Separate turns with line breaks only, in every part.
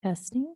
Testing.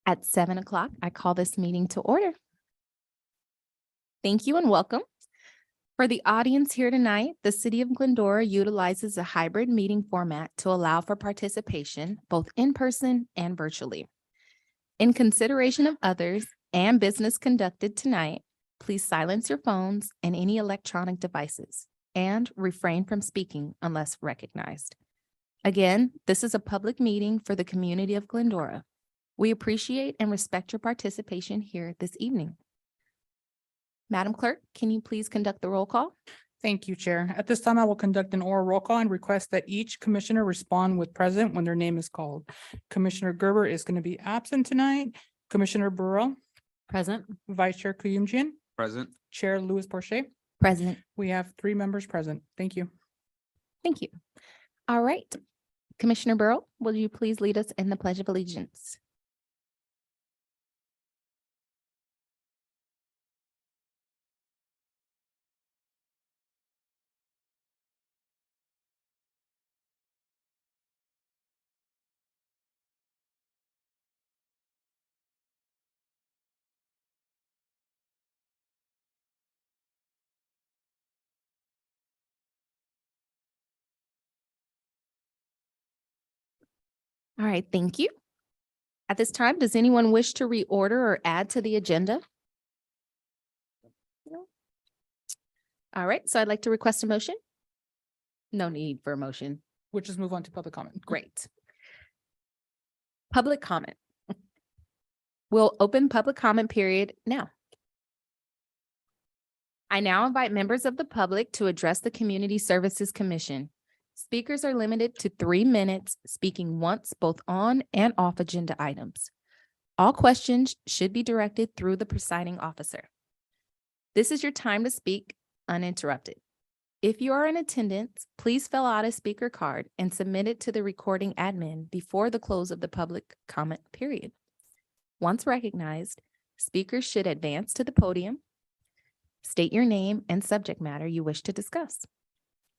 At 7 o'clock, I call this meeting to order. Thank you and welcome. For the audience here tonight, the City of Glendora utilizes a hybrid meeting format to allow for participation both in person and virtually. In consideration of others and business conducted tonight, please silence your phones and any electronic devices and refrain from speaking unless recognized. Again, this is a public meeting for the community of Glendora. We appreciate and respect your participation here this evening. Madam Clerk, can you please conduct the roll call?
Thank you, Chair. At this time, I will conduct an oral roll call and request that each commissioner respond with present when their name is called. Commissioner Gerber is going to be absent tonight. Commissioner Burrell,
Present.
Vice Chair Kuyumjian,
Present.
Chair Louis Porcher.
Present.
We have 3 members present. Thank you.
Thank you. All right. Commissioner Burrow, will you please lead us in the Pledge of Allegiance? All right, thank you. At this time, does anyone wish to reorder or add to the agenda? No. All right, so I'd like to request a motion. No need for a motion.
We'll just move on to public comment.
Great. Public comment. We'll open public comment period now. I now invite members of the public to address the Community Services Commission. Speakers are limited to 3 minutes, speaking once both on and off agenda items. All questions should be directed through the presiding officer. This is your time to speak uninterrupted. If you are in attendance, please fill out a speaker card and submit it to the recording admin before the close of the public comment period. Once recognized, speakers should advance to the podium, state your name and subject matter you wish to discuss.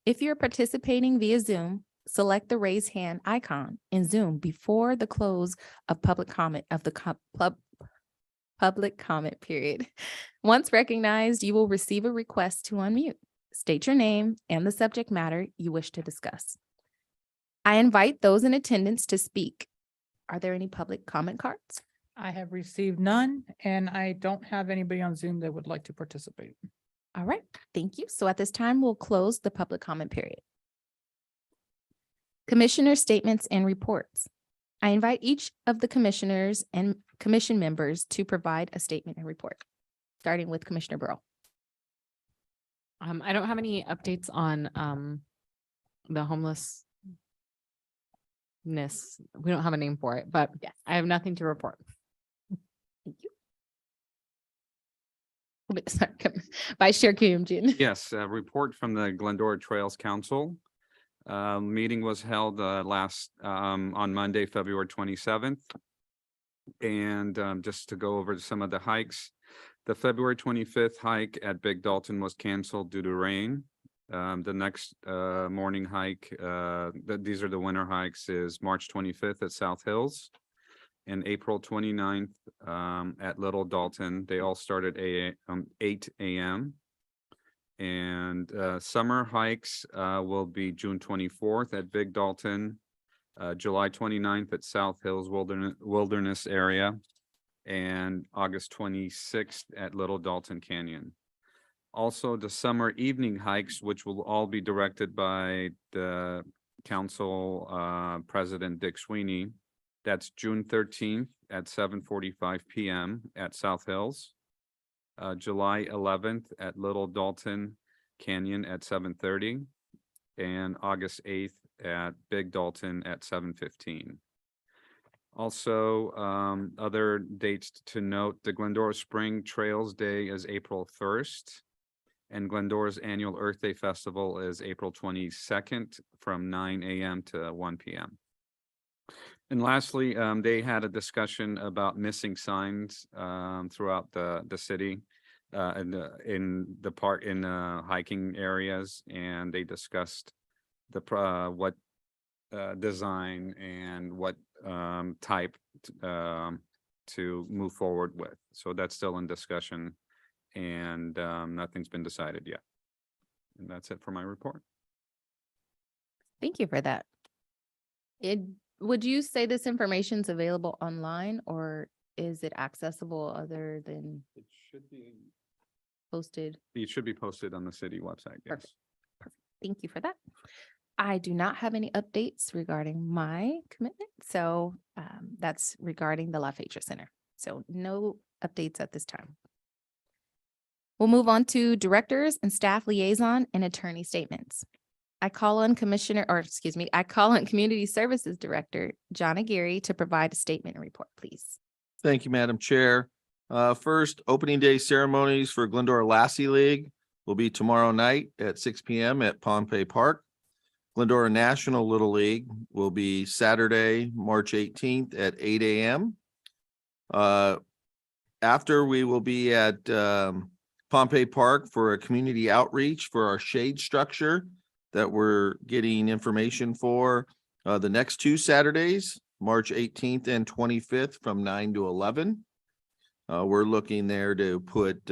If you're participating via Zoom, select the raise hand icon in Zoom before the close of public comment of the public comment period. Once recognized, you will receive a request to unmute. State your name and the subject matter you wish to discuss. I invite those in attendance to speak. Are there any public comment cards?
I have received none, and I don't have anybody on Zoom that would like to participate.
All right, thank you. So at this time, we'll close the public comment period. Commissioner statements and reports. I invite each of the commissioners and commission members to provide a statement and report, starting with Commissioner Burrow.
I don't have any updates on the homelessness. We don't have a name for it, but
Yes.
I have nothing to report.
Thank you. Sorry, Vice Chair Kiyumjin.
Yes, a report from the Glendora Trails Council. Meeting was held on Monday, February 27th. And just to go over some of the hikes, the February 25th hike at Big Dalton was canceled due to rain. The next morning hike, these are the winter hikes, is March 25th at South Hills and April 29th at Little Dalton. They all started 8 a.m. And summer hikes will be June 24th at Big Dalton, July 29th at South Hills Wilderness area, and August 26th at Little Dalton Canyon. Also, the summer evening hikes, which will all be directed by the council president, Dick Sweeney. That's June 13th at 7:45 p.m. at South Hills. July 11th at Little Dalton Canyon at 7:30, and August 8th at Big Dalton at 7:15. Also, other dates to note, the Glendora Spring Trails Day is April 1st, and Glendora's annual Earth Day Festival is April 22nd from 9 a.m. to 1 p.m. And lastly, they had a discussion about missing signs throughout the city in the park, in hiking areas, and they discussed what design and what type to move forward with. So that's still in discussion, and nothing's been decided yet. And that's it for my report.
Thank you for that. Would you say this information's available online, or is it accessible other than
It should be.
posted?
It should be posted on the city website. Yes.
Perfect. Thank you for that. I do not have any updates regarding my commitment. So that's regarding the La Fecha Center. So no updates at this time. We'll move on to directors and staff liaison and attorney statements. I call on Community Services Director, John Aguirre, to provide a statement and report, please.
Thank you, Madam Chair. First, opening day ceremonies for Glendora Lassie League will be tomorrow night at 6 p.m. at Pompey Park. Glendora National Little League will be Saturday, March 18th at 8 a.m. After, we will be at Pompey Park for a community outreach for our shade structure that we're getting information for the next 2 Saturdays, March 18th and 25th from 9 to 11. We're looking there to put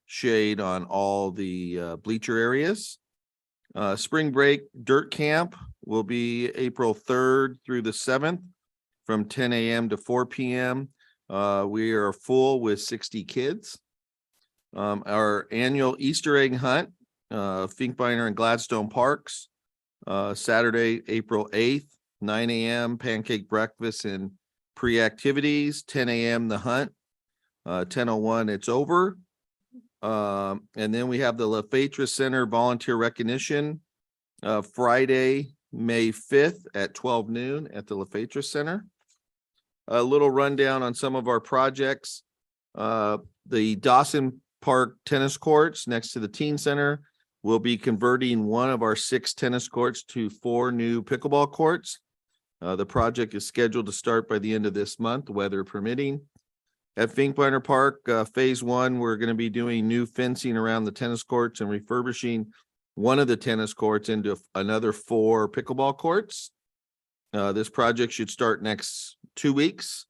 shade on all the bleacher areas. Spring break dirt camp will be April 3rd through the 7th from 10 a.m. to 4 p.m. We are full with 60 kids. Our annual Easter egg hunt, Finkbeiner and Gladstone Parks, Saturday, April 8th, 9 a.m. pancake breakfast and pre-activities, 10 a.m. the hunt, 10:01 it's over. And then we have the La Fecha Center volunteer recognition, Friday, May 5th at 12 noon at the La Fecha Center. A little rundown on some of our projects. The Dawson Park tennis courts next to the teen center will be converting one of our 6 tennis courts to 4 new pickleball courts. The project is scheduled to start by the end of this month, weather permitting. At Finkbeiner Park, phase 1, we're going to be doing new fencing around the tennis courts and refurbishing one of the tennis courts into another 4 pickleball courts. This project should start next 2 weeks.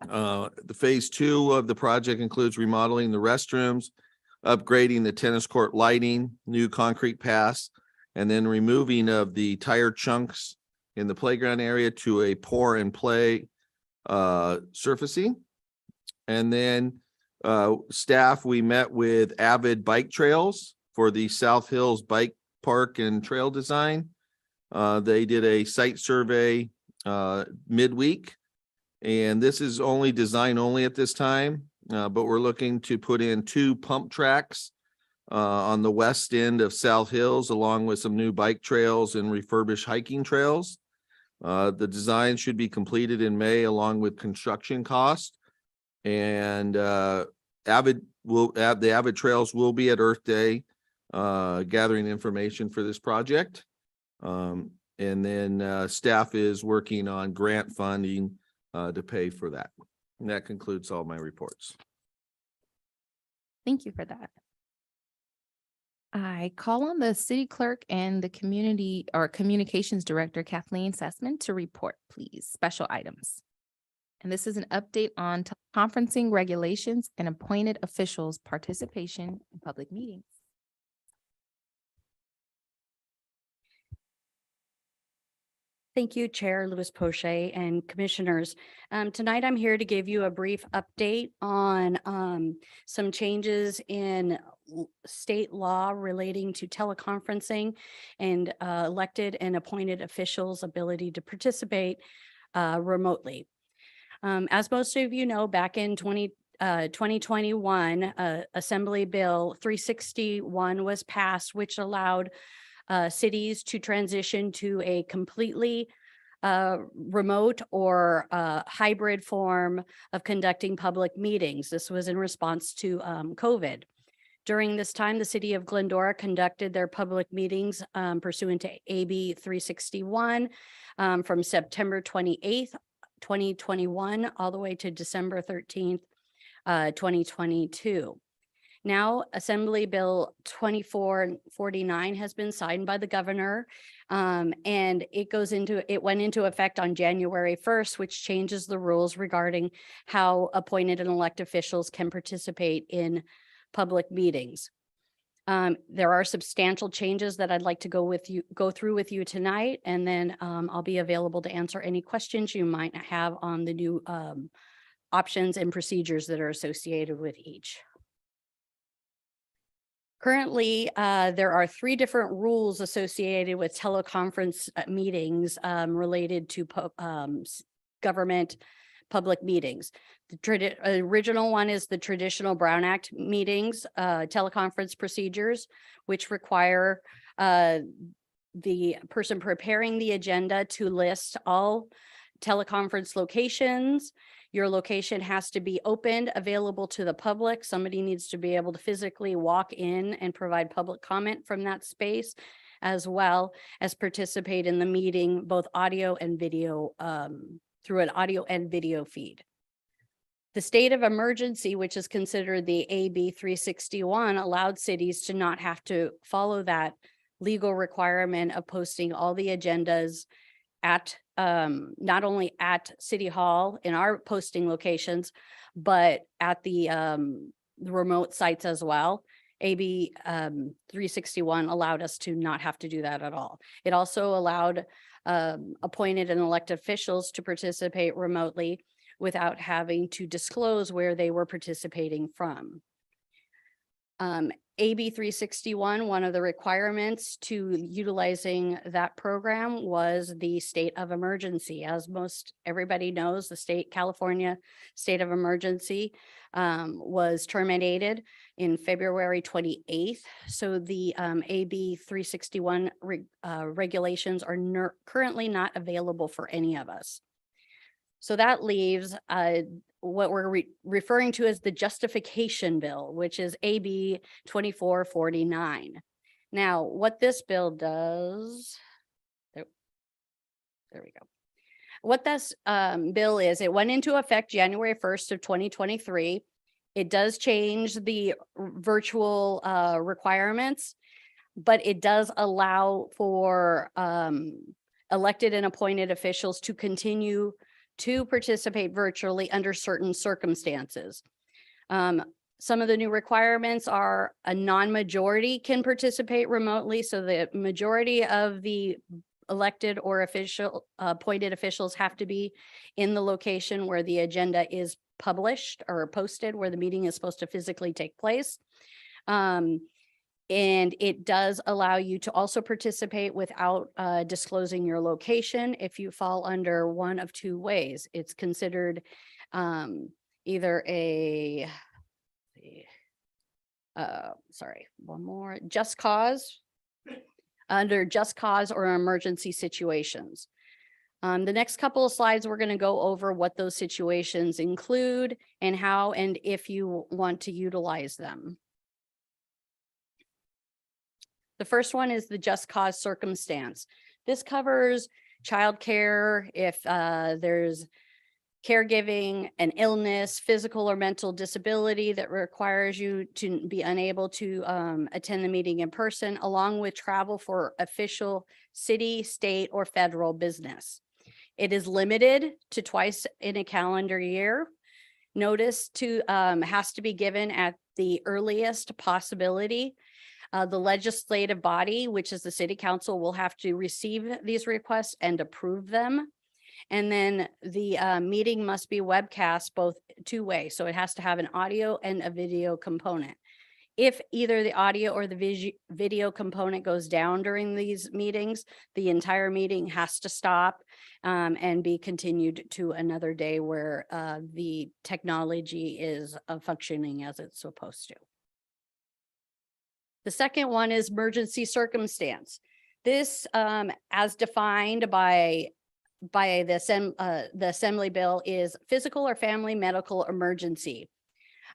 The phase 2 of the project includes remodeling the restrooms, upgrading the tennis court lighting, new concrete paths, and then removing of the tire chunks in the playground area to a pour and play surfacing. And then staff, we met with Avid Bike Trails for the South Hills Bike Park and Trail design. They did a site survey midweek, and this is only design only at this time, but we're looking to put in 2 pump tracks on the west end of South Hills, along with some new bike trails and refurbished hiking trails. The design should be completed in May along with construction cost. And the Avid Trails will be at Earth Day, gathering information for this project. And then staff is working on grant funding to pay for that. And that concludes all my reports.
Thank you for that. I call on the city clerk and the community or communications director, Kathleen Sussman, to report, please. Special items. And this is an update on conferencing regulations and appointed officials' participation in public meetings.
Thank you, Chair Louis Poche and Commissioners. Tonight, I'm here to give you a brief update on some changes in state law relating to teleconferencing and elected and appointed officials' ability to participate remotely. As most of you know, back in 2021, Assembly Bill 361 was passed, which allowed cities to transition to a completely remote or hybrid form of conducting public meetings. This was in response to COVID. During this time, the city of Glendora conducted their public meetings pursuant to AB 361 from September 28th, 2021, all the way to December 13th, 2022. Now, Assembly Bill 2449 has been signed by the governor, and it went into effect on January 1st, which changes the rules regarding how appointed and elected officials can participate in public meetings. There are substantial changes that I'd like to go through with you tonight, and then I'll be available to answer any questions you might have on the new options and procedures that are associated with each. Currently, there are 3 different rules associated with teleconference meetings related to government public meetings. The original one is the traditional Brown Act meetings, teleconference procedures, which require the person preparing the agenda to list all teleconference locations. Your location has to be opened, available to the public. Somebody needs to be able to physically walk in and provide public comment from that space, as well as participate in the meeting, both audio and video, through an audio and video feed. The state of emergency, which is considered the AB 361, allowed cities to not have to follow that legal requirement of posting all the agendas at not only at City Hall in our posting locations, but at the remote sites as well. AB 361 allowed us to not have to do that at all. It also allowed appointed and elected officials to participate remotely without having to disclose where they were participating from. AB 361, one of the requirements to utilizing that program was the state of emergency. As most everybody knows, the California state of emergency was terminated in February 28th. So the AB 361 regulations are currently not available for any of us. So that leaves what we're referring to as the justification bill, which is AB 2449. Now, what this bill does, there we go. What this bill is, it went into effect January 1st of 2023. It does change the virtual requirements, but it does allow for elected and appointed officials to continue to participate virtually under certain circumstances. Some of the new requirements are a non-majority can participate remotely. So the majority of the elected or appointed officials have to be in the location where the agenda is published or posted, where the meeting is supposed to physically take place. And it does allow you to also participate without disclosing your location if you fall under one of 2 ways. It's considered either a, just cause, under just cause or emergency situations. The next couple of slides, we're going to go over what those situations include and how and if you want to utilize them. The first one is the just cause circumstance. This covers childcare, if there's caregiving, an illness, physical or mental disability that requires you to be unable to attend the meeting in person, along with travel for official city, state, or federal business. It is limited to twice in a calendar year. Notice has to be given at the earliest possibility. The legislative body, which is the city council, will have to receive these requests and approve them. And then the meeting must be webcast both two-way. So it has to have an audio and a video component. If either the audio or the video component goes down during these meetings, the entire meeting has to stop and be continued to another day where the technology is functioning as it's supposed to. The second one is emergency circumstance. This, as defined by the Assembly bill, is physical or family medical emergency.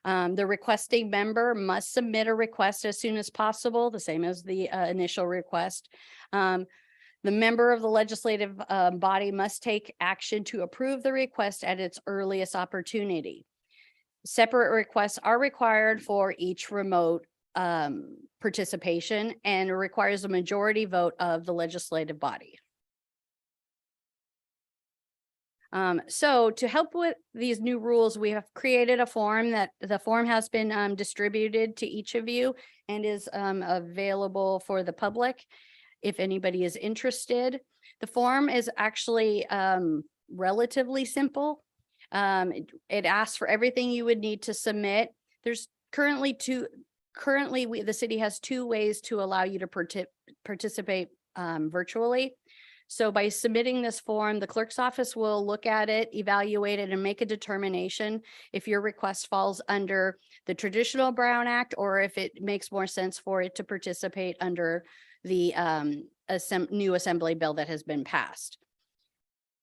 The requesting member must submit a request as soon as possible, the same as the initial request. The member of the legislative body must take action to approve the request at its earliest opportunity. Separate requests are required for each remote participation and requires a majority vote of the legislative body. So to help with these new rules, we have created a form that the form has been distributed to each of you and is available for the public if anybody is interested. The form is actually relatively simple. It asks for everything you would need to submit. There's currently the city has two ways to allow you to participate virtually. So by submitting this form, the clerk's office will look at it, evaluate it, and make a determination if your request falls under the traditional Brown Act or if it makes more sense for it to participate under the new Assembly bill that has been passed.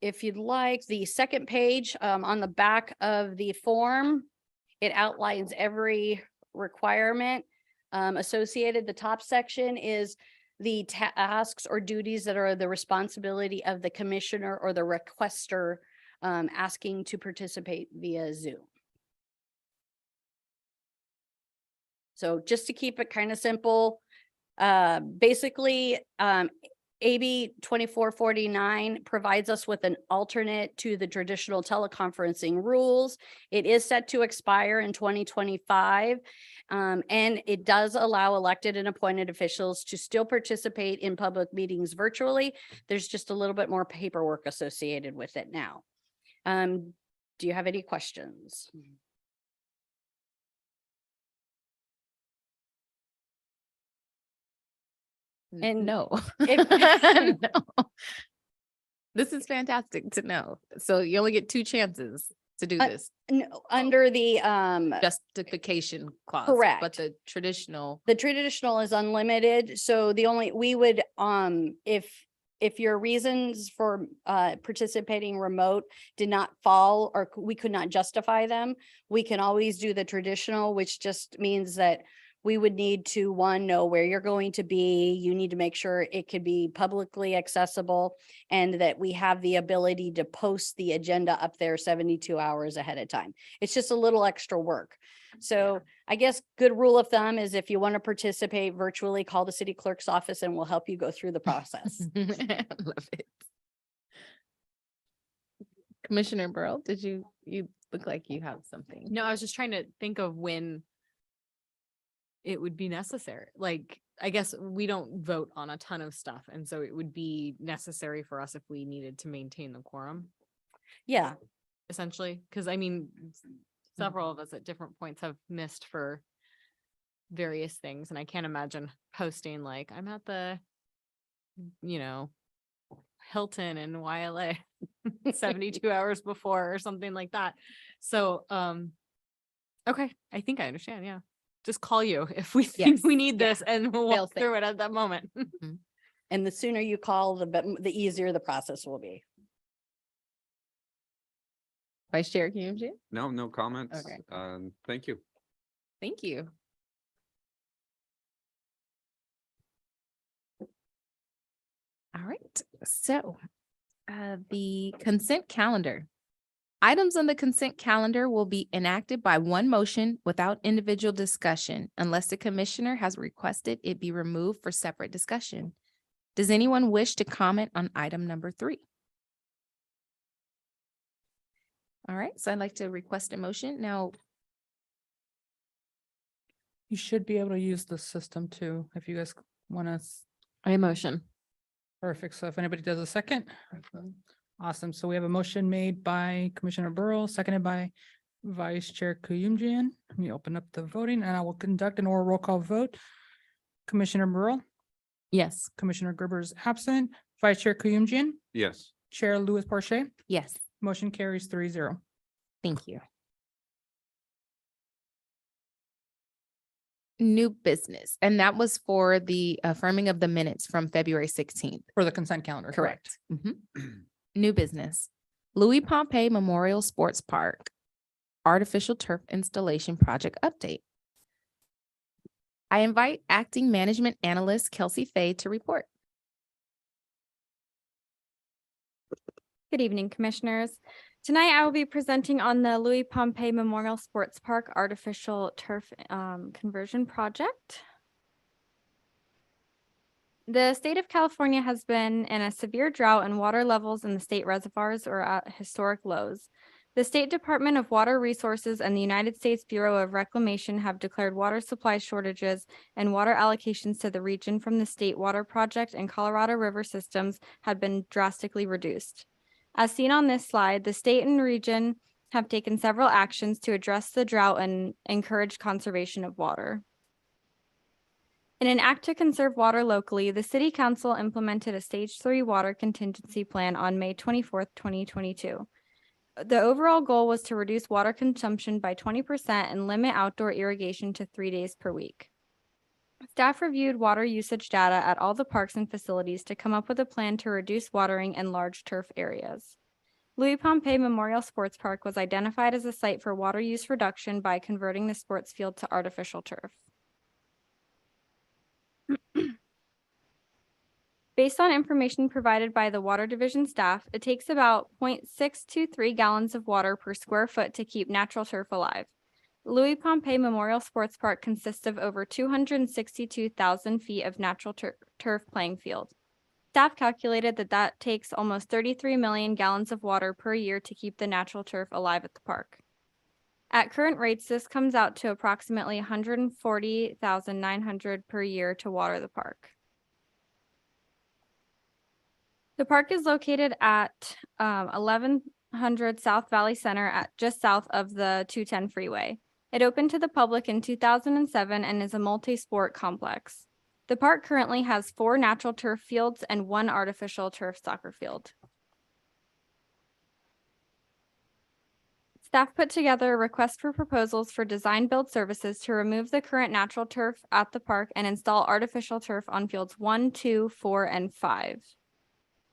If you'd like, the second page on the back of the form, it outlines every requirement associated. The top section is the tasks or duties that are the responsibility of the commissioner or the requester asking to participate via Zoom. So just to keep it kind of simple, basically AB 2449 provides us with an alternate to the traditional teleconferencing rules. It is set to expire in 2025. And it does allow elected and appointed officials to still participate in public meetings virtually. There's just a little bit more paperwork associated with it now. Do you have any questions? And
No.
if-
No. This is fantastic to know. So you only get two chances to do this.
No, under the
Justification clause.
Correct.
But the traditional,
traditional is unlimited. So we would if your reasons for participating remote did not fall or we could not justify them, we can always do the traditional, which just means that we would need to, one, know where you're going to be. You need to make sure it could be publicly accessible and that we have the ability to post the agenda up there 72 hours ahead of time. It's just a little extra work. So I guess good rule of thumb is if you want to participate virtually, call the city clerk's office and we'll help you go through the process.
love it. Commissioner Burrow, you look like you have something.
No, I was just trying to think of when it would be necessary. Like, I guess we don't vote on a ton of stuff. And so it would be necessary for us if we needed to maintain the quorum,
Yeah.
essentially. Because I mean, several of us at different points have missed for various things. And I can't imagine posting like, I'm at the, Hilton in YLA 72 hours before or something like that. So, okay, I think I understand. Yeah. Just call you if we think
Yes.
we need
Yeah.
this and we'll walk
Fail-safe.
through it at that moment.
And the sooner you call, the easier the process will be.
Vice Chair Kyumji.
No, no comments.
Okay.
Thank you.
Thank you. All right, so the consent calendar. Items on the consent calendar will be enacted by one motion without individual discussion unless the commissioner has requested it be removed for separate discussion. Does anyone wish to comment on item number 3? All right, so I'd like to request a motion. Now,
You should be able to use the system too, if you guys want to.
I motion.
Perfect. So if anybody does a second. Awesome. So we have a motion made by Commissioner Burrow, seconded by Vice Chair Kuyumjian. Let me open up the voting and I will conduct an oral roll call vote. Commissioner Burrow,
Yes.
Commissioner Gerber is absent, Vice Chair Kuyumjian,
Yes.
Chair Louis Porche,
yes,
motion carries 3-0.
thank you. New business, and that was for the affirming of the minutes from February 16th.
For the consent calendar, correct?
Mhm. New business, Louis Pompey Memorial Sports Park Artificial Turf Installation Project Update. I invite Acting Management Analyst Kelsey Fay to report.
Good evening, Commissioners. Tonight, I will be presenting on the Louis Pompey Memorial Sports Park Artificial Turf Conversion Project. The state of California has been in a severe drought and water levels in the state reservoirs are at historic lows. The State Department of Water Resources and the United States Bureau of Reclamation have declared water supply shortages and water allocations to the region from the State Water Project and Colorado River systems had been drastically reduced. As seen on this slide, the state and region have taken several actions to address the drought and encourage conservation of water. In an act to conserve water locally, the City Council implemented a Stage 3 water contingency plan on May 24th, 2022. The overall goal was to reduce water consumption by 20% and limit outdoor irrigation to 3 days per week. Staff reviewed water usage data at all the parks and facilities to come up with a plan to reduce watering in large turf areas. Louis Pompey Memorial Sports Park was identified as a site for water use reduction by converting the sports field to artificial turf. Based on information provided by the Water Division staff, it takes about 0.623 gallons of water per square foot to keep natural turf alive. Louis Pompey Memorial Sports Park consists of over 262,000 feet of natural turf playing field. Staff calculated that takes almost 33 million gallons of water per year to keep the natural turf alive at the park. At current rates, this comes out to approximately 140,900 per year to water the park. The park is located at 1100 South Valley Center at just south of the 210 freeway. It opened to the public in 2007 and is a multi-sport complex. The park currently has 4 natural turf fields and 1 artificial turf soccer field. Staff put together a request for proposals for design build services to remove the current natural turf at the park and install artificial turf on fields 1, 2, 4, and 5.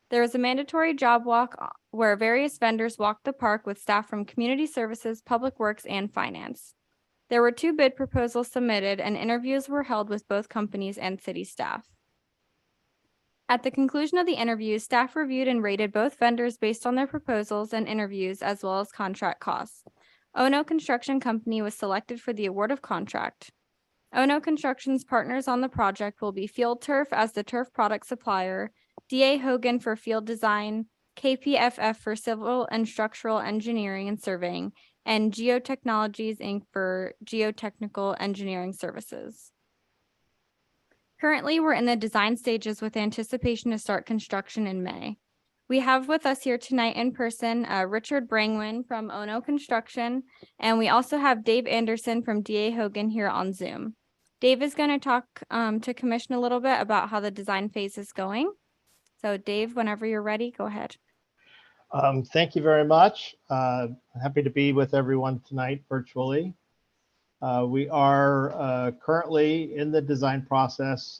There is a mandatory job walk where various vendors walk the park with staff from Community Services, Public Works, and Finance. There were 2 bid proposals submitted and interviews were held with both companies and city staff. At the conclusion of the interviews, staff reviewed and rated both vendors based on their proposals and interviews as well as contract costs. Ono Construction Company was selected for the award of contract. Ono Construction's partners on the project will be Field Turf as the turf product supplier, D.A. Hogan for field design, KPFF for civil and structural engineering and surveying, and Geotechnologies Inc. for geotechnical engineering services. Currently, we're in the design stages with anticipation to start construction in May. We have with us here tonight in person, Richard Brangwin from Ono Construction, and we also have Dave Anderson from D.A. Hogan here on Zoom. Dave is going to talk to Commission a little bit about how the design phase is going. So Dave, whenever you're ready, go ahead.
Thank you very much. Happy to be with everyone tonight virtually. We are currently in the design process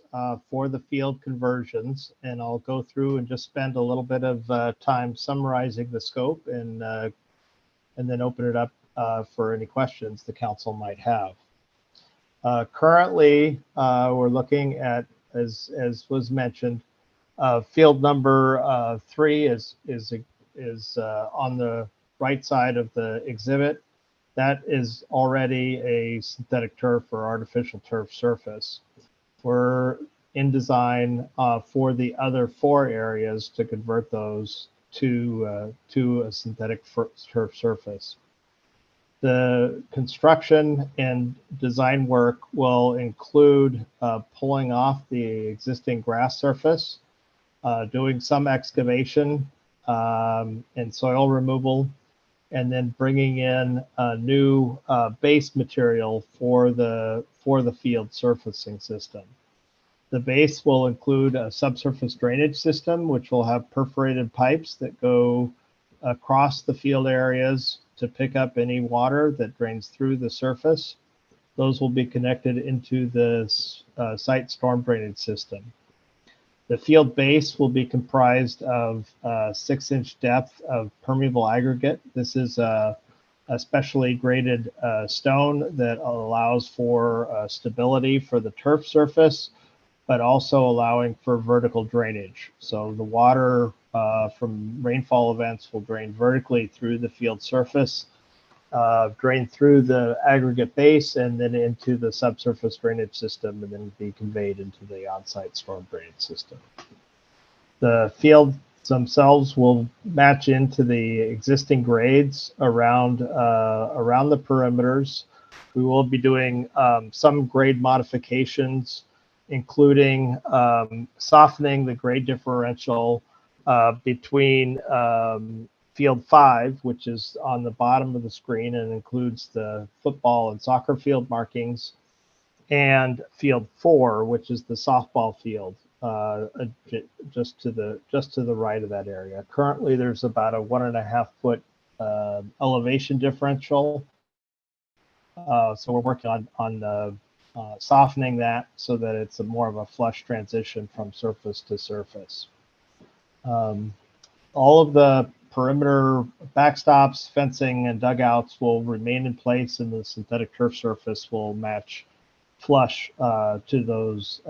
for the field conversions, and I'll go through and just spend a little bit of time summarizing the scope and and then open it up for any questions the council might have. Currently, we're looking at, as was mentioned, field number 3 is on the right side of the exhibit. That is already a synthetic turf or artificial turf surface. We're in design for the other 4 areas to convert those to a synthetic turf surface. The construction and design work will include pulling off the existing grass surface, doing some excavation and soil removal, and then bringing in a new base material for the field surfacing system. The base will include a subsurface drainage system, which will have perforated pipes that go across the field areas to pick up any water that drains through the surface. Those will be connected into the site storm drainage system. The field base will be comprised of 6-inch depth of permeable aggregate. This is a specially graded stone that allows for stability for the turf surface, but also allowing for vertical drainage. So the water from rainfall events will drain vertically through the field surface, drain through the aggregate base, and then into the subsurface drainage system, and then be conveyed into the on-site storm drainage system. The fields themselves will match into the existing grades around the perimeters. We will be doing some grade modifications, including softening the grade differential between field 5, which is on the bottom of the screen and includes the football and soccer field markings, and field 4, which is the softball field, just to the right of that area. Currently, there's about a 1.5 foot elevation differential. So we're working on softening that so that it's more of a flush transition from surface to surface. All of the perimeter backstops, fencing, and dugouts will remain in place, and the synthetic turf surface will match flush to those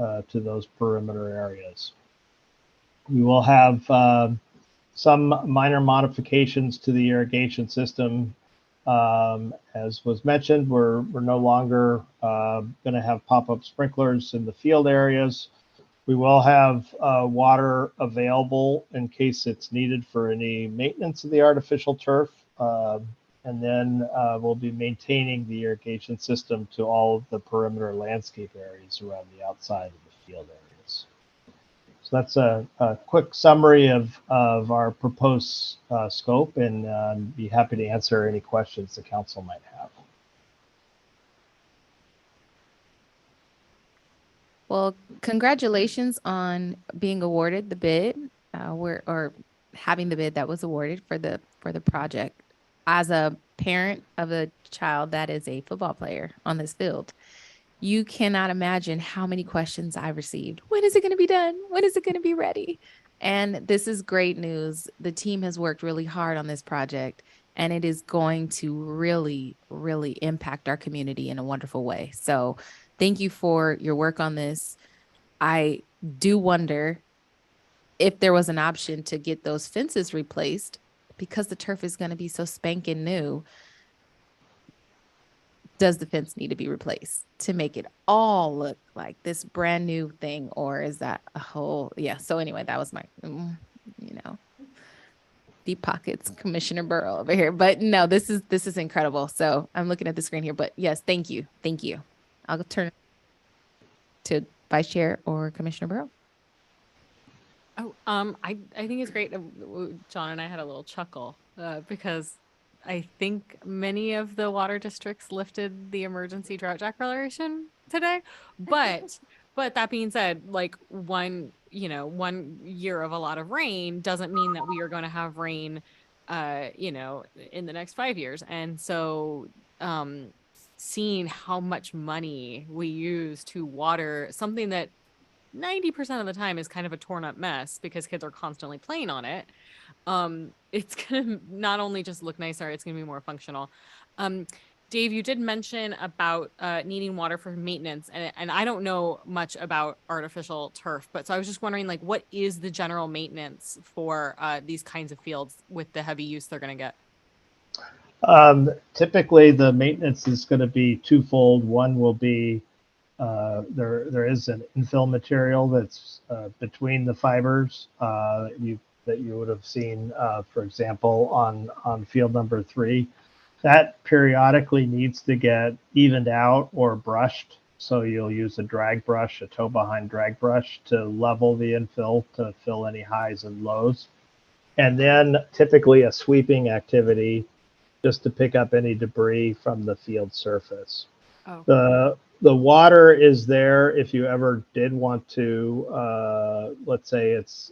perimeter areas. We will have some minor modifications to the irrigation system. As was mentioned, we're no longer going to have pop-up sprinklers in the field areas. We will have water available in case it's needed for any maintenance of the artificial turf. And then we'll be maintaining the irrigation system to all of the perimeter landscape areas around the outside of the field areas. So that's a quick summary of our proposed scope, and I'd be happy to answer any questions the council might have.
Well, congratulations on being awarded the bid, or having the bid that was awarded for the project. As a parent of a child that is a football player on this field, you cannot imagine how many questions I received. When is it going to be done? When is it going to be ready? And this is great news. The team has worked really hard on this project, and it is going to really, really impact our community in a wonderful way. So thank you for your work on this. I do wonder if there was an option to get those fences replaced, because the turf is going to be so spanking new. Does the fence need to be replaced to make it all look like this brand new thing, or is that a whole? Yeah. So anyway, that was my, deep pockets, Commissioner Burrow over here. But no, this is incredible. So I'm looking at the screen here. But yes, thank you. I'll turn to Vice Chair or Commissioner Burrow.
Oh, I think it's great. John and I had a little chuckle because I think many of the water districts lifted the emergency drought declaration today. But that being said, like one year of a lot of rain doesn't mean that we are going to have rain, in the next 5 years. And so, seeing how much money we use to water something that 90% of the time is kind of a torn up mess because kids are constantly playing on it. It's gonna not only just look nicer, it's gonna be more functional. Dave, you did mention about needing water for maintenance, and I don't know much about artificial turf, but so I was just wondering, like, what is the general maintenance for these kinds of fields with the heavy use they're gonna get?
Typically, the maintenance is going to be twofold. One will be there is an infill material that's between the fibers that you would have seen, for example, on field number 3. That periodically needs to get evened out or brushed. So you'll use a drag brush, a toe behind drag brush, to level the infill to fill any highs and lows. And then typically a sweeping activity just to pick up any debris from the field surface.
Oh.
The water is there if you ever did want to, let's say it's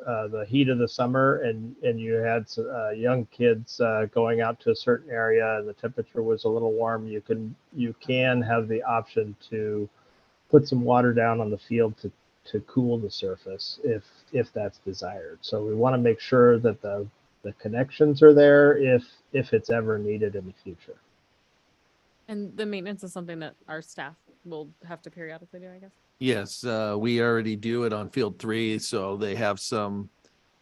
the heat of the summer and you had young kids going out to a certain area and the temperature was a little warm. You can have the option to put some water down on the field to cool the surface if that's desired. So we want to make sure that the connections are there if it's ever needed in the future.
And the maintenance is something that our staff will have to periodically do, I guess.
Yes, we already do it on field 3, so they have some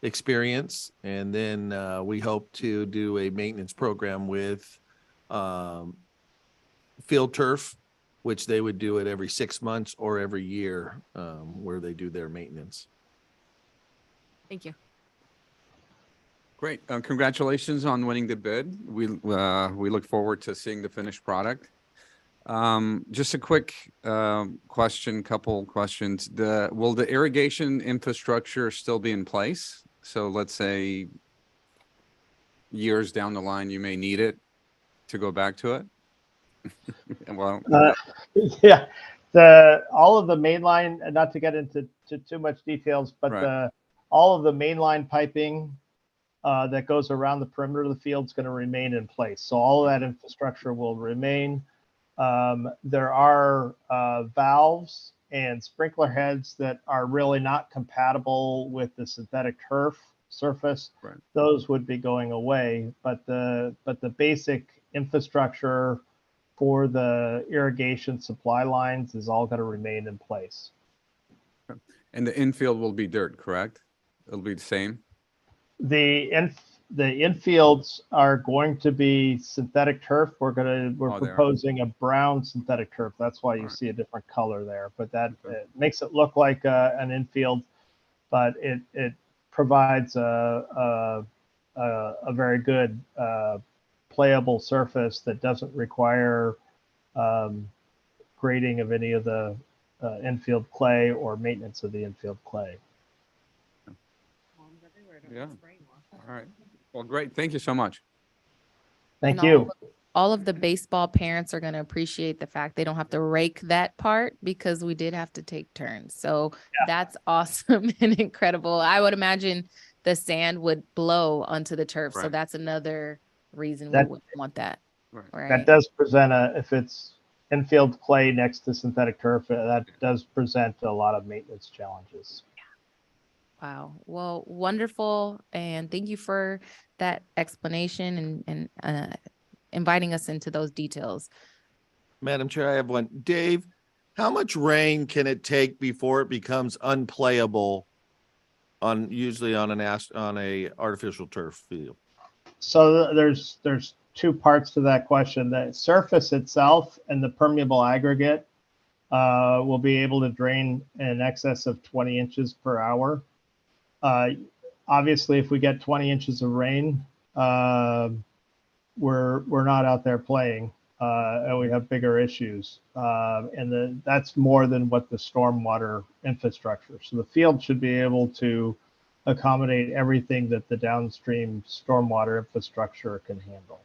experience. And then we hope to do a maintenance program with field turf, which they would do it every 6 months or every year, where they do their maintenance.
Thank you.
Great. Congratulations on winning the bid. We look forward to seeing the finished product. Just a quick couple questions. Will the irrigation infrastructure still be in place? So let's say years down the line, you may need it to go back to it. Well,
Yeah, all of the mainline, not to get into too much details, but
Right.
all of the mainline piping that goes around the perimeter of the field is going to remain in place. So all of that infrastructure will remain. There are valves and sprinkler heads that are really not compatible with the synthetic turf surface.
Right.
Those would be going away, but the basic infrastructure for the irrigation supply lines is all going to remain in place.
And the infield will be dirt, correct? It'll be the same?
The infields are going to be synthetic turf. We're
Oh, they are.
proposing a brown synthetic turf. That's why you
Alright.
see a different color there. But that
Okay.
it makes it look like an infield, but it provides a very good playable surface that doesn't require grading of any of the infield clay or maintenance of the infield clay.
Yeah. All right. Well, great. Thank you so much.
Thank
And
you.
All of the baseball parents are going to appreciate the fact they don't have to rake that part because we did have to take turns. So that's awesome and incredible. I would imagine the sand would blow onto the turf. So
Right.
that's another reason we
That-
would want that.
Right.
Right.
That does present if it's infield clay next to synthetic turf, that does present a lot of maintenance challenges.
Wow. Well, wonderful. And thank you for that explanation and inviting us into those details.
Madam Chair, I have one. Dave, how much rain can it take before it becomes unplayable usually on a artificial turf field?
So there's two parts to that question. The surface itself and the permeable aggregate will be able to drain in excess of 20 inches per hour. Obviously, if we get 20 inches of rain, we're not out there playing, and we have bigger issues. And that's more than what the stormwater infrastructure. So the field should be able to accommodate everything that the downstream stormwater infrastructure can handle.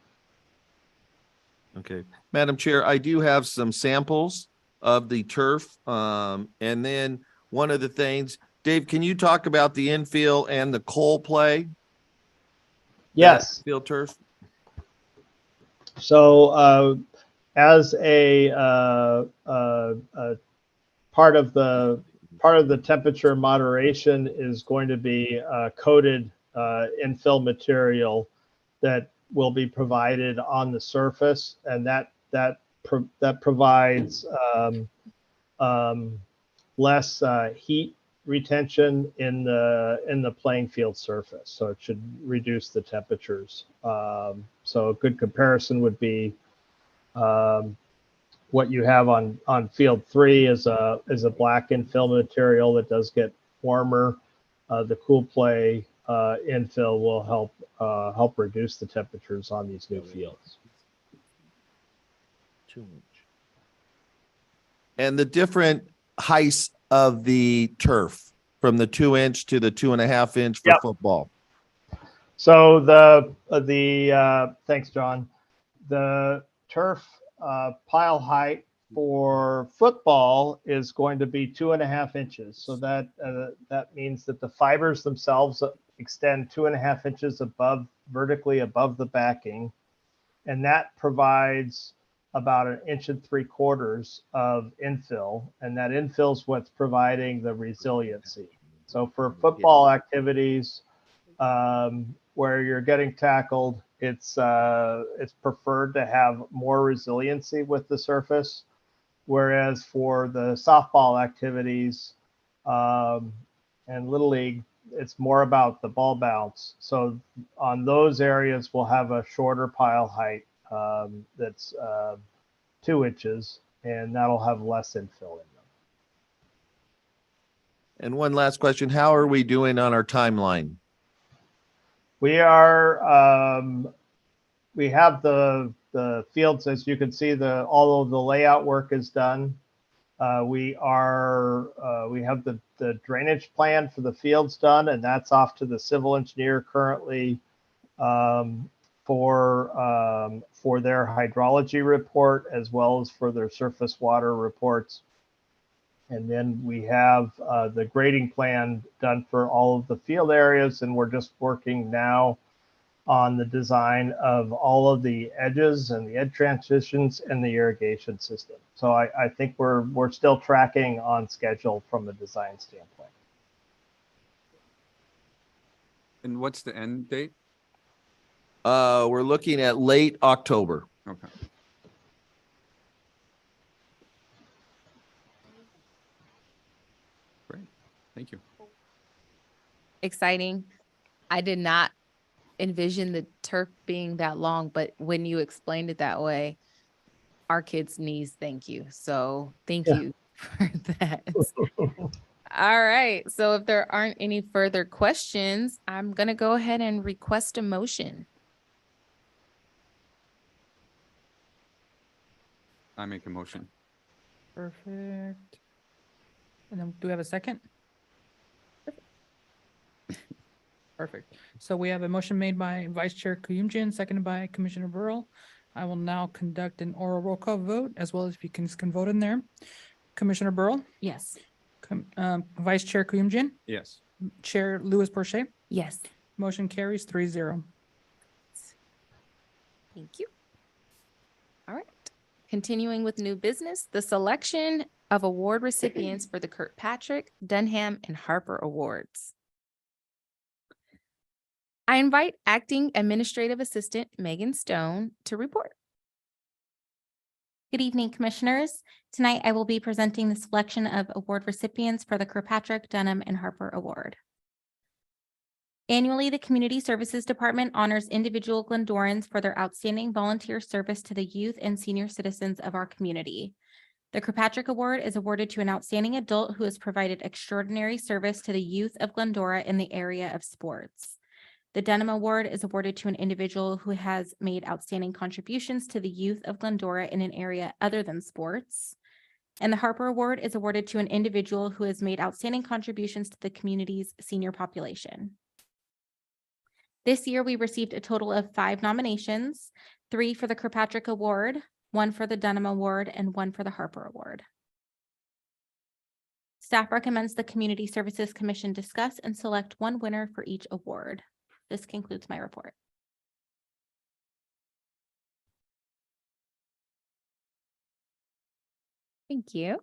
Okay, Madam Chair, I do have some samples of the turf. And then one of the things, Dave, can you talk about the infield and the coal play?
Yes.
Field turf?
So as a part of the temperature moderation is going to be coated infill material that will be provided on the surface, and that provides less heat retention in the playing field surface. So it should reduce the temperatures. So a good comparison would be what you have on field 3 is a black infill material that does get warmer. The cool play infill will help reduce the temperatures on these new fields.
And the different heights of the turf from the 2-inch to the 2.5-inch for
Yep.
football.
So thanks, John. The turf pile height for football is going to be 2.5 inches. So that means that the fibers themselves extend 2.5 inches vertically above the backing, and that provides about 1.75 inches of infill, and that infill is what's providing the resiliency. So for football activities where you're getting tackled, it's preferred to have more resiliency with the surface, whereas for the softball activities and Little League, it's more about the ball bounce. So on those areas, we'll have a shorter pile height that's 2 inches, and that'll have less infill in them.
And one last question, how are we doing on our timeline?
We are we have the fields, as you can see, all of the layout work is done. We have the drainage plan for the fields done, and that's off to the civil engineer currently for their hydrology report, as well as for their surface water reports. And then we have the grading plan done for all of the field areas, and we're just working now on the design of all of the edges and the edge transitions and the irrigation system. So I think we're still tracking on schedule from a design standpoint.
And what's the end date?
We're looking at late October.
Okay. Great. Thank you.
Exciting. I did not envision the turf being that long, but when you explained it that way, our kids' knees thank you. So thank
Yeah.
you for that. All right. So if there aren't any further questions, I'm going to go ahead and request a motion.
I make a motion.
Perfect. And then do we have a second? Perfect. So we have a motion made by Vice Chair Kuyumjian, seconded by Commissioner Burrow. I will now conduct an oral roll call vote, as well as if you can vote in there. Commissioner Burrow,
Yes.
Vice Chair Kuyumjian,
Yes.
Chair Louis Porcher,
Yes.
motion carries 3-0.
Thank you. All right. Continuing with new business, the selection of award recipients for the Kirkpatrick, Dunham, and Harper Awards. I invite Acting Administrative Assistant Megan Stone to report.
Good evening, Commissioners. Tonight, I will be presenting the selection of award recipients for the Kirkpatrick, Dunham, and Harper Award. Annually, the Community Services Department honors individual Glendorans for their outstanding volunteer service to the youth and senior citizens of our community. The Kirkpatrick Award is awarded to an outstanding adult who has provided extraordinary service to the youth of Glendora in the area of sports. The Dunham Award is awarded to an individual who has made outstanding contributions to the youth of Glendora in an area other than sports. And the Harper Award is awarded to an individual who has made outstanding contributions to the community's senior population. This year, we received a total of 5 nominations, 3 for the Kirkpatrick Award, 1 for the Dunham Award, and 1 for the Harper Award. Staff recommends the Community Services Commission discuss and select one winner for each award. This concludes my report.
Thank you.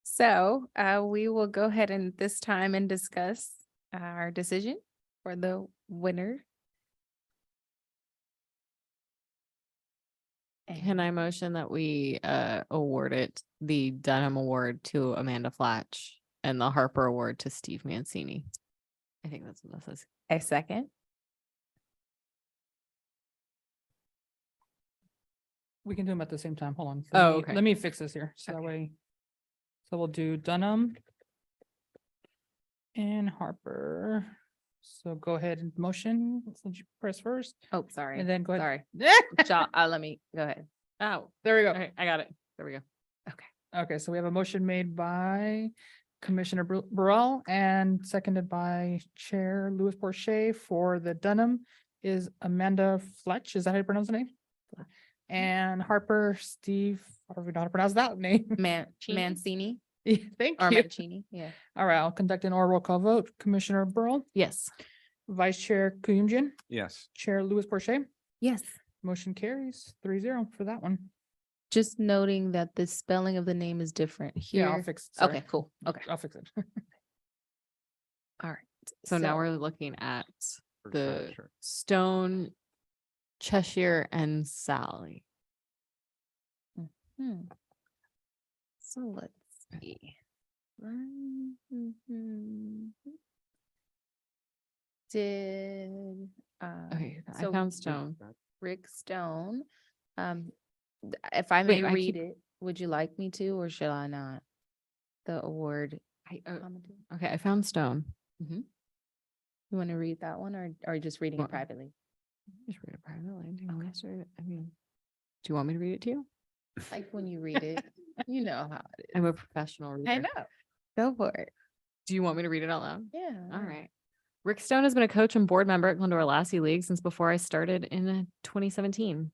So we will go ahead and this time and discuss our decision for the winner.
Can I motion that we award it the Dunham Award to Amanda Flatch and the Harper Award to Steve Mancini? I think that's what this is.
A second?
We can do them at the same time. Hold on.
Oh, okay.
Let me fix this here. So that
Okay.
way. So we'll do Dunham and Harper. So go ahead and motion. Since you press first
Oh, sorry.
and then go ahead.
Sorry. John, let me, go ahead.
Oh,
There we go.
okay, I got it. There we go.
Okay, so we have a motion made by Commissioner Burrell and seconded by Chair Louis Porche for the Dunham is Amanda Fletch. Is that how you pronounce the name? And Harper Steve, I don't know how to pronounce that name.
Mancini
Thank
or
you.
Mancini, yeah.
All right, I'll conduct an oral roll call vote. Commissioner Burrell,
Yes.
Vice Chair Kuyumjian,
Yes.
Chair Louis Porche.
Yes.
Motion carries 3-0 for that one.
Just noting that the spelling of the name is different
Yeah, I'll
here.
fix it. sorry.
Okay, cool. Okay,
I'll fix it.
all right.
So now we're looking at
For
the
treasurer.
Stone, Cheshire and Sally.
Hmm. So let's see. Mhm. Did,
Okay, I
so
found Stone.
Rick Stone, if I may
Wait, I
read
keep-
it, would you like me to, or should I not? The award.
I,
commentary?
okay, I found Stone.
You want to read that one, or are you just reading it
Well,
privately?
Just read it privately. Do you want us to read it? I mean, do you want me to read it to you?
Like when you read it, you know how it is.
I'm a professional reader.
I know. Go for it.
Do you want me to read it out loud?
Yeah.
All right. Rick Stone has been a coach and board member at Glendora Lassie League since before I started in 2017.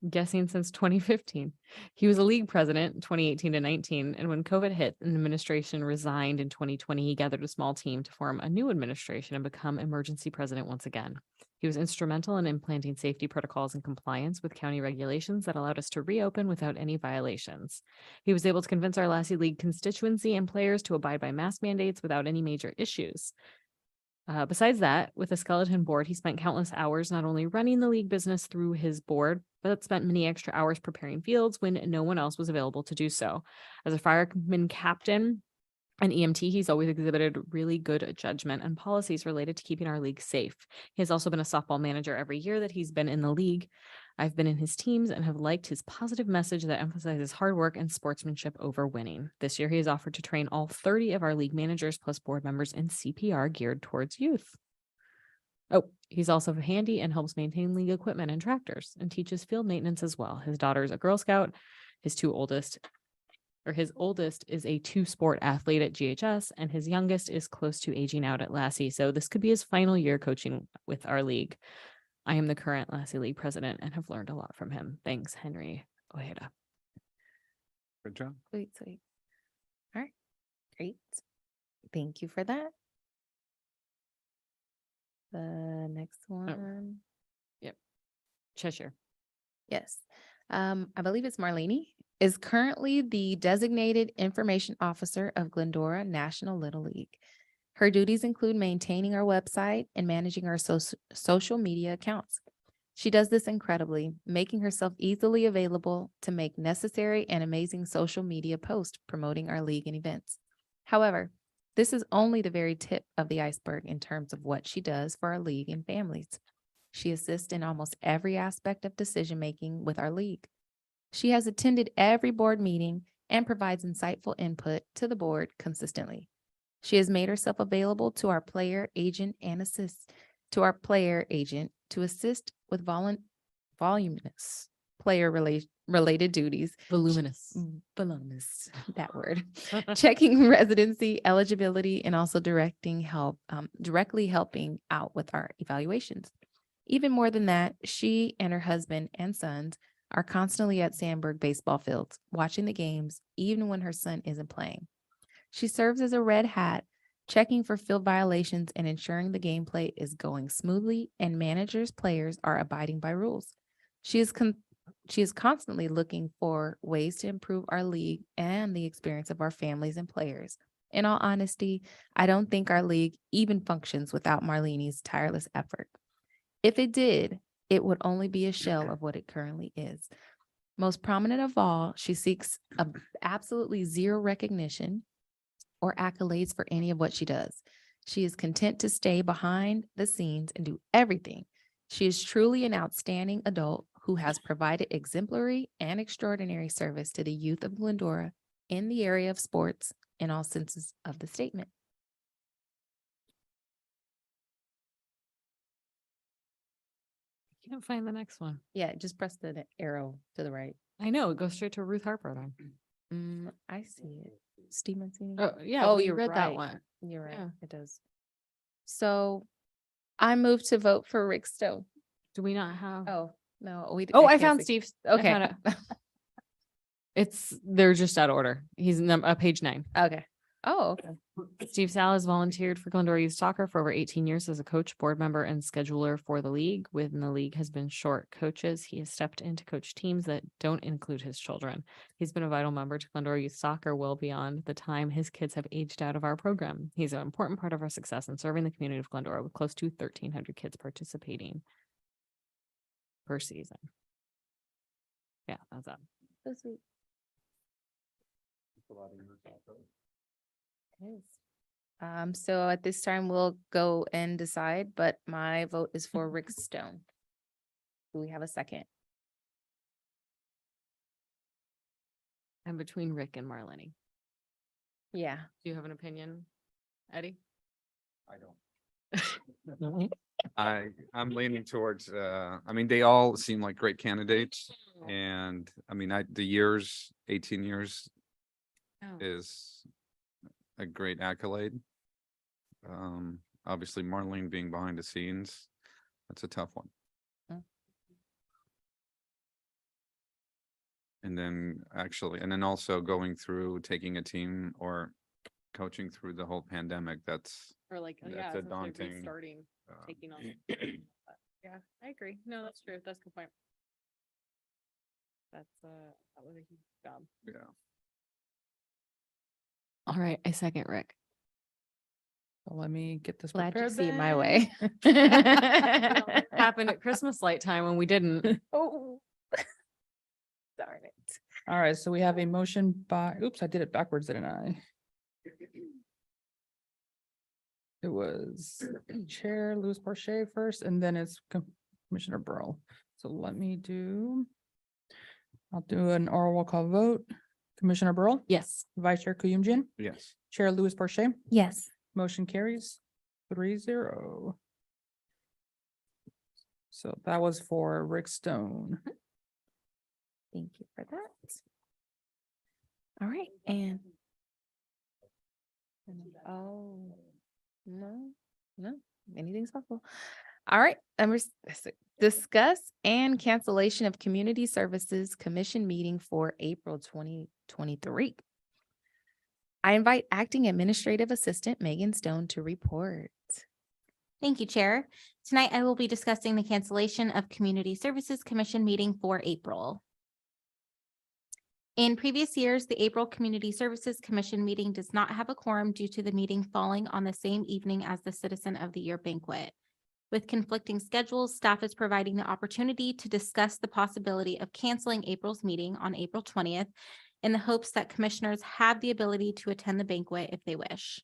I'm guessing since 2015. He was a league president in 2018 to 19. And when COVID hit and the administration resigned in 2020, he gathered a small team to form a new administration and become emergency president once again. He was instrumental in implanting safety protocols and compliance with county regulations that allowed us to reopen without any violations. He was able to convince our Lassie League constituency and players to abide by mask mandates without any major issues. Besides that, with a skeleton board, he spent countless hours not only running the league business through his board, but spent many extra hours preparing fields when no one else was available to do so. As a fireman captain and EMT, he's always exhibited really good judgment and policies related to keeping our league safe. He has also been a softball manager every year that he's been in the league. I've been in his teams and have liked his positive message that emphasizes hard work and sportsmanship over winning. This year, he has offered to train all 30 of our league managers plus board members in CPR geared towards youth. Oh, he's also handy and helps maintain league equipment and tractors and teaches field maintenance as well. His daughter is a Girl Scout. His oldest is a 2-sport athlete at GHS, and his youngest is close to aging out at Lassie. So this could be his final year coaching with our league. I am the current Lassie League president and have learned a lot from him. Thanks, Henry Ojeda.
Good job.
Sweet. All right, great. Thank you for that. The next one,
Cheshire.
yes. I believe it's Marlene, is currently the designated information officer of Glendora National Little League. Her duties include maintaining our website and managing our social media accounts. She does this incredibly, making herself easily available to make necessary and amazing social media posts promoting our league and events. However, this is only the very tip of the iceberg in terms of what she does for our league and families. She assists in almost every aspect of decision-making with our league. She has attended every board meeting and provides insightful input to the board consistently. She has made herself available to our player agent to assist with voluminous player related duties.
Voluminous.
Voluminous, that word. Checking residency, eligibility, and also directly helping out with our evaluations. Even more than that, she and her husband and sons are constantly at Sandburg baseball fields, watching the games, even when her son isn't playing. She serves as a red hat, checking for field violations and ensuring the gameplay is going smoothly and players are abiding by rules. She is constantly looking for ways to improve our league and the experience of our families and players, In all honesty, I don't think our league even functions without Marlene's tireless effort. If it did, it would only be a shell of what it currently is. Most prominent of all, she seeks absolutely zero recognition or accolades for any of what she does. She is content to stay behind the scenes and do everything. She is truly an outstanding adult who has provided exemplary and extraordinary service to the youth of Glendora in the area of sports in all senses of the statement.
Can't find the next one.
Yeah, just press the arrow to the right.
I know, it goes straight to Ruth Harper then.
I see it. Steve Mancini.
Oh, yeah,
Oh,
we
you're
read that
right.
one.
You're right.
Yeah.
It does. So I move to vote for Rick Stone.
Do we not have?
Oh, no, we.
Oh, I
can't
found
see.
Steve's. I
Okay.
found it. They're just out of order. He's page 9.
Okay. Oh, okay.
Steve Sal has volunteered for Glendora Youth Soccer for over 18 years as a coach, board member, and scheduler for the league. When the league has been short coaches, he has stepped in to coach teams that don't include his children. He's been a vital member to Glendora Youth Soccer well beyond the time his kids have aged out of our program. He's an important part of our success in serving the community of Glendora with close to 1,300 kids participating per season. Yeah, that's that.
So sweet. It is. So at this time, we'll go and decide, but my vote is for Rick Stone. Do we have a second?
I'm between Rick and Marlene.
Yeah.
Do you have an opinion, Eddie?
I don't. I'm leaning towards, I mean, they all seem like great candidates and I mean, the years, 18 years
Oh.
is a great accolade. Obviously Marlene being behind the scenes, that's a tough one. And then also going through, taking a team or coaching through the whole pandemic, that's
Or like,
That's
yeah,
a
since they're
daunting,
restarting,
uh,
taking on. Yeah, I agree. No, that's true. That's a good point. That was a huge job.
yeah.
All right, I second Rick.
So let me get this
Glad you
prepared
see it my
then.
way.
Happened at Christmas light time when we didn't.
Oh. Darn it.
All right, so we have a motion by, oops, I did it backwards, didn't I? It was Chair Louis Porcher first, and then it's Commissioner Burrow. So I'll do an oral roll call vote. Commissioner Burrow,
Yes.
Vice Chair Kuyumjian,
Yes.
Chair Louis Porcher,
Yes.
motion carries 3-0. So that was for Rick Stone.
Thank you for that. All right, and. Oh, no, anything's possible. All right, discuss and cancellation of Community Services Commission meeting for April 2023. I invite Acting Administrative Assistant Megan Stone to report.
Thank you, Chair. Tonight, I will be discussing the cancellation of Community Services Commission meeting for April. In previous years, the April Community Services Commission meeting does not have a quorum due to the meeting falling on the same evening as the Citizen of the Year banquet. With conflicting schedules, staff is providing the opportunity to discuss the possibility of canceling April's meeting on April 20th in the hopes that commissioners have the ability to attend the banquet if they wish.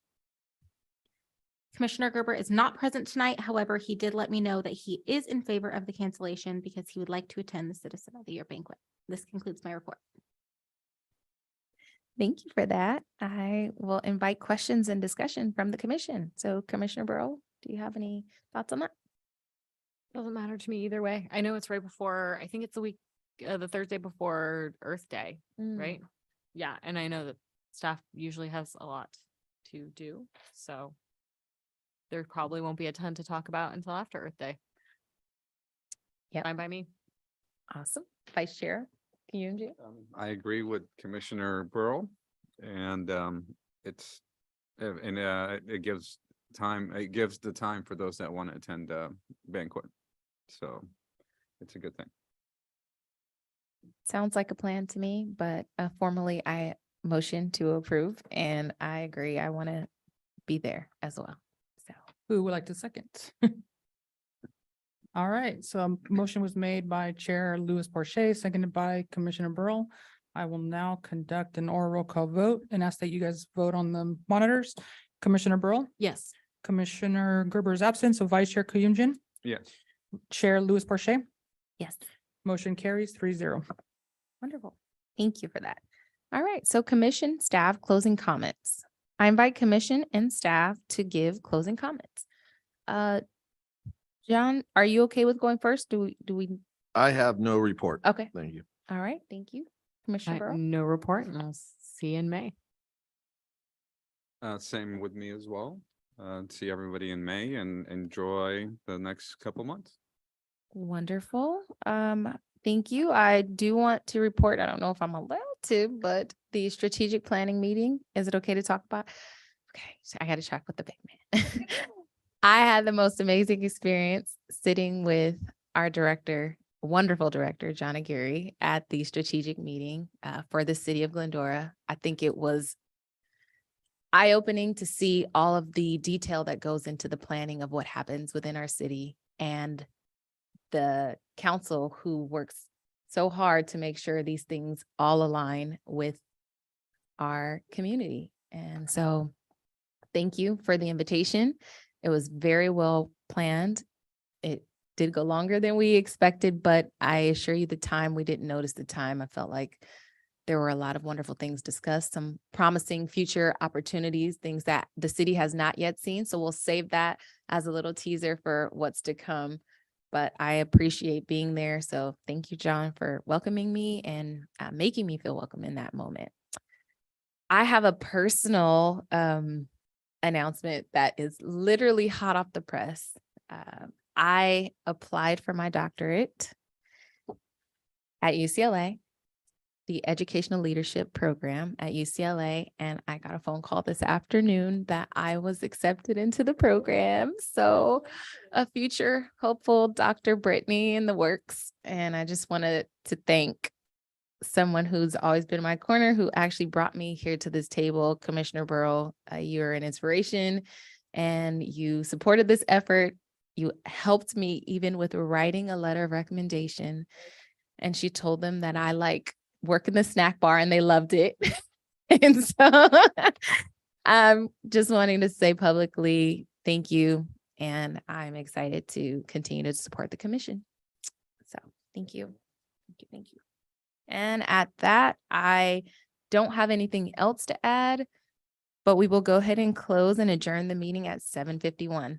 Commissioner Gerber is not present tonight. However, he did let me know that he is in favor of the cancellation because he would like to attend the Citizen of the Year banquet. This concludes my report.
Thank you for that. I will invite questions and discussion from the commission. So Commissioner Burrow, do you have any thoughts on that?
Doesn't matter to me either way. I know it's right before, I think it's the Thursday before Earth Day, right? Yeah, and I know that staff usually has a lot to do, so there probably won't be a ton to talk about until after Earth Day.
Yep.
Fine by me.
Awesome. Vice Chair, Kiyunji?
I agree with Commissioner Burrow and it gives the time for those that want to attend banquet. So it's a good thing.
Sounds like a plan to me, but formally, I motion to approve, and I agree. I want to be there as well. So,
Who would like to second? All right, so a motion was made by Chair Louis Porche, seconded by Commissioner Burrow. I will now conduct an oral roll call vote and ask that you guys vote on the monitors. Commissioner Burrow,
Yes.
Commissioner Gerber is absent, so Vice Chair Kuyumjin,
Yes.
Chair Louis Porche,
yes,
motion carries 3-0.
wonderful. Thank you for that. All right, so commission staff closing comments. I invite commission and staff to give closing comments. John, are you okay with going first? Do we?
I have no report.
Okay,
Thank you.
all right, thank you. Commissioner Burrow?
No report, and I'll see you in May.
Same with me as well. See everybody in May and enjoy the next couple months.
Wonderful. Thank you. I do want to report, I don't know if I'm allowed to, but the strategic planning meeting, is it okay to talk about? Okay, so I got to check with the big man. I had the most amazing experience sitting with our director, wonderful director, John Aguirre, at the strategic meeting for the city of Glendora. I think it was eye-opening to see all of the detail that goes into the planning of what happens within our city, and the council who works so hard to make sure these things all align with our community. And so thank you for the invitation. It was very well planned. It did go longer than we expected, but I assure you we didn't notice the time. I felt like there were a lot of wonderful things discussed, some promising future opportunities, things that the city has not yet seen. So we'll save that as a little teaser for what's to come. But I appreciate being there. So thank you, John, for welcoming me and making me feel welcome in that moment. I have a personal announcement that is literally hot off the press. I applied for my doctorate at UCLA, the Educational Leadership Program at UCLA, and I got a phone call this afternoon that I was accepted into the program. So a future hopeful Dr. Brittany in the works. And I just wanted to thank someone who's always been in my corner, who actually brought me here to this table, Commissioner Burrow. You're an inspiration and you supported this effort. You helped me even with writing a letter of recommendation. And she told them that I work in the snack bar and they loved it. And so I'm just wanting to say publicly, thank you. And I'm excited to continue to support the commission. So thank you. Thank you. Thank you. And at that, I don't have anything else to add, but we will go ahead and close and adjourn the meeting at 7:51.